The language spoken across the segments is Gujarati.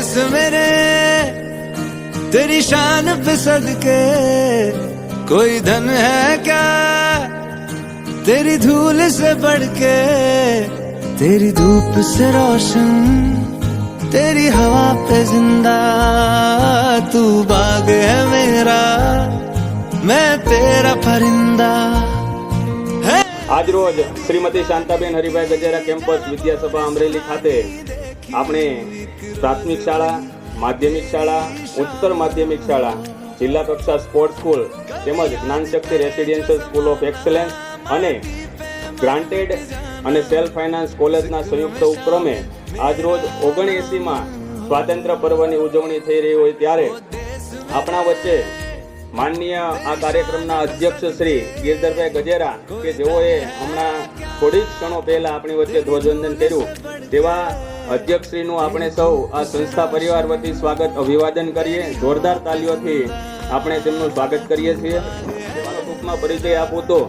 देश मेरे तेरी शान पे सदके कोई धन है क्या तेरी धूल से बढ़ के तेरी धूप से रोशन तेरी हवा पे जिंदा तू बाग है मेरा मैं तेरा परिंदा। આજ રોજ શ્રીમતી શાંતાબેન હરિભાઈ ગજેરા કેમ્પસ વિદ્યાસભા અમરેલી ખાતે આપણે પ્રાથમિક શાળા, માધ્યમિક શાળા, ઉચ્ચતર માધ્યમિક શાળા, જિલ્લા કક્ષા સ્પોર્ટ્સ સ્કૂલ તેમજ Gyanshakti residential school of excellence અને ગ્રાન્ટેડ અને સેલ્ફ ફાઇનાન્સ કોલેજના સંયુક્ત ઉપક્રમે આજ રોજ 79માં સ્વાતંત્ર્ય પર્વની ઉજવણી થઈ રહી હોય ત્યારે આપણા વચ્ચે માનનીય આ કાર્યક્રમના અધ્યક્ષ શ્રી ગિરધરભાઈ ગજેરા કે જેઓએ હમણાં થોડી ક્ષણો પહેલા આપણી વચ્ચે ધ્વજવંદન કર્યું તેવા અધ્યક્ષશ્રીનું આપણે સૌ આ સંસ્થા પરિવાર વતી સ્વાગત અભિવાદન કરીએ. જોરદાર તાલીઓથી આપણે તેમનું સ્વાગત કરીએ છીએ. ટૂંકમાં પરિચય આપું તો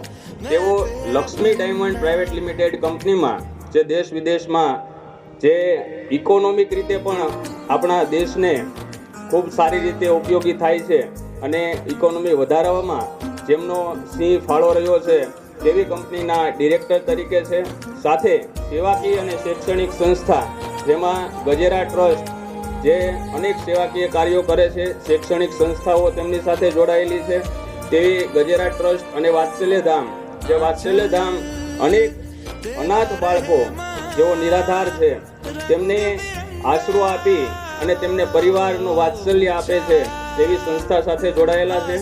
તેઓ લક્ષ્મી ડાયમંડ પ્રાઇવેટ લિમિટેડ કંપનીમાં જે દેશ વિદેશમાં જે ઇકોનોમિક રીતે પણ આપણા દેશને ખૂબ સારી રીતે ઉપયોગી થાય છે અને ઇકોનોમી વધારવામાં જેમનો સિંહ ફાળો રહ્યો છે તેવી કંપનીના ડિરેક્ટર તરીકે છે. સાથે સેવાકીય અને શૈક્ષણિક સંસ્થા જેમાં ગજેરા ટ્રસ્ટ જે અનેક સેવાકીય કાર્યો કરે છે, શૈક્ષણિક સંસ્થાઓ તેમની સાથે જોડાયેલી છે તેવી ગજેરા ટ્રસ્ટ અને વાત્સલ્યધામ જે વાત્સલ્યધામ અનેક અનાથ બાળકો જેઓ નિરાધાર છે તેમને આશરો આપી અને તેમને પરિવારનું વાત્સલ્ય આપે છે તેવી સંસ્થા સાથે જોડાયેલા છે.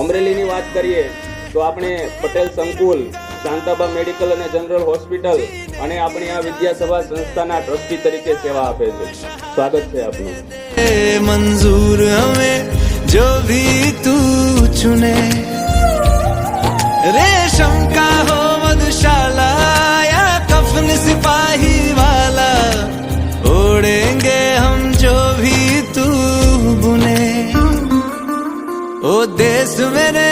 અમરેલીની વાત કરીએ તો આપણે પટેલ સંકુલ, શાંતાબા મેડિકલ અને જનરલ હોસ્પિટલ અને આપણી આ વિદ્યાસભા સંસ્થાના ટ્રસ્ટી તરીકે સેવા આપે છે. સ્વાગત છે આપનું. મંજૂર હમે જો ભી તું ચુને રેશમ કા હો મધુશાલા યા કફન સિપાહી વાલા ઓढ़ेंगे हम जो भी तू बुने ओ देश मेरे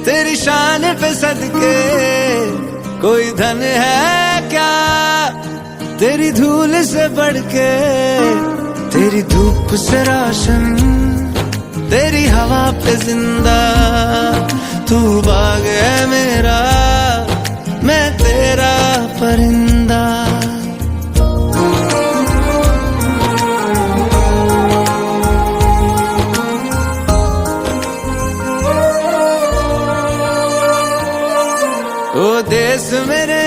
तेरी शान पे सदके कोई धन है क्या तेरी धूल से बढ़ के तेरी धूप से रोशन तेरी हवा पे जिंदा तू बाग है मेरा मैं तेरा परिंदा. ओ देश मेरे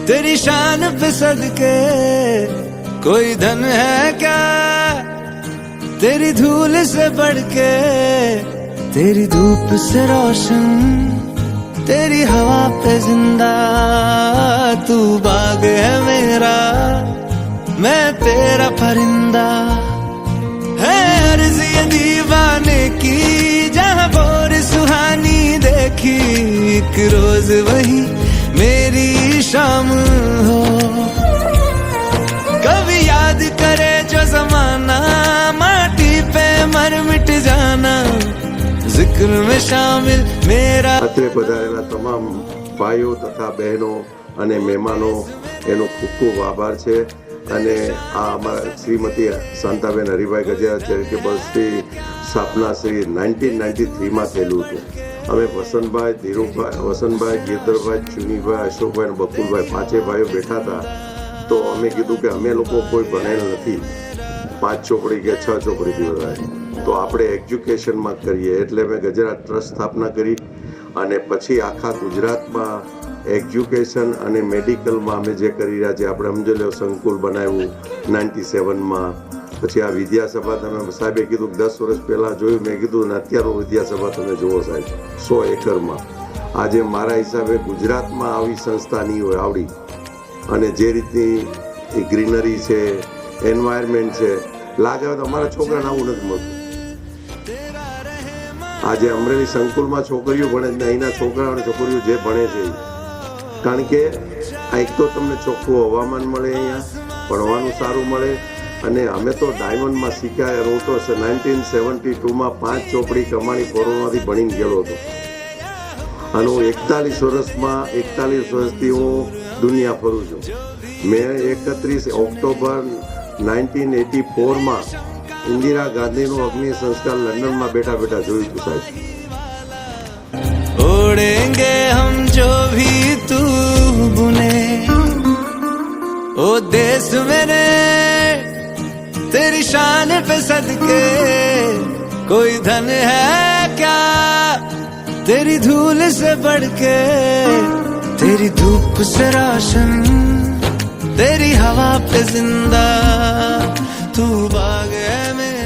तेरी शान पे सदके कोई धन है क्या तेरी धूल से बढ़ के तेरी धूप से रोशन तेरी हवा पे जिंदा तू बाग है मेरा मैं तेरा परिंदा. है अर्ज़ ये दीवाने की जहाँ बोर सुहानी देखी एक रोज वही मेरी शाम हो कभी યાદ करे जो जमाना माटी पे मर मिट जाना जिक्र में शामिल मेरा. અત્રે પધારેલા તમામ ભાઈઓ તથા બહેનો અને મહેમાનો એનો ખૂબ ખૂબ આભાર છે. અને આ અમારા શ્રીમતી શાંતાબેન હરિભાઈ ગજેરા ચેરિટેબલ શ્રી સ્થાપના શ્રી 1993માં થયેલું હતું. અમે વસંતભાઈ, ધીરુભાઈ, ગિરધરભાઈ, ચુનીભાઈ, અશોકભાઈ અને બકુલભાઈ પાંચેય ભાઈઓ બેઠા હતા. તો અમે કીધું કે અમે લોકો કોઈ ભણેલ નથી, 5 ચોપડી કે 6 ચોપડીથી વધારે, તો આપણે એજ્યુકેશનમાં કરીએ એટલે મેં ગજેરા ટ્રસ્ટ સ્થાપના કરી. અને પછી આખા ગુજરાતમાં એજ્યુકેશન અને મેડિકલમાં અમે જે કરી રહ્યા છીએ, આપણે સમજો લો સંકુલ બનાવ્યું 97માં, પછી આ વિદ્યાસભા તમે સાહેબે કીધું 10 વર્ષ પહેલાં જોયું, મેં કીધું ને અત્યારનું વિદ્યાસભા તમે જુઓ સાહેબ 100 એકરમાં. આજે મારા હિસાબે ગુજરાતમાં આવી સંસ્થા નહીં હોય આવડી, અને જે રીતની ગ્રીનરી છે, એન્વાયરમેન્ટ છે, લાગે તો અમારા છોકરાને આવું નથી મળતું. આજે અમરેલી સંકુલમાં છોકરીઓ ભણે છે ને અહીંના છોકરાઓ અને છોકરીઓ જે ભણે છે, કારણ કે એક તો તમને ચોખ્ખું હવામાન મળે, અહીંયા ભણવાનું સારું મળે. અને અમે તો ડાયમંડમાં શીખ્યા રોટો છે. 1972માં 5 ચોપડી કમાણી કોરોનાથી ભણીને ગયેલો હતો. અને હું 41 વર્ષથી હું દુનિયા ફરું છું. મેં 31 ઓક્ટોબર 1984માં ઇન્દિરા ગાંધીનું અગ્નિ સંસ્કાર લંડનમાં બેઠા બેઠા જોયું હતું સાહેબ. ओढ़ेंगे हम जो भी तू बुने ओ देश मेरे तेरी शान पे सदके कोई धन है क्या तेरी धूल से बढ़ के तेरी धूप से रोशन तेरी हवा पे जिंदा तू बाग है मेरा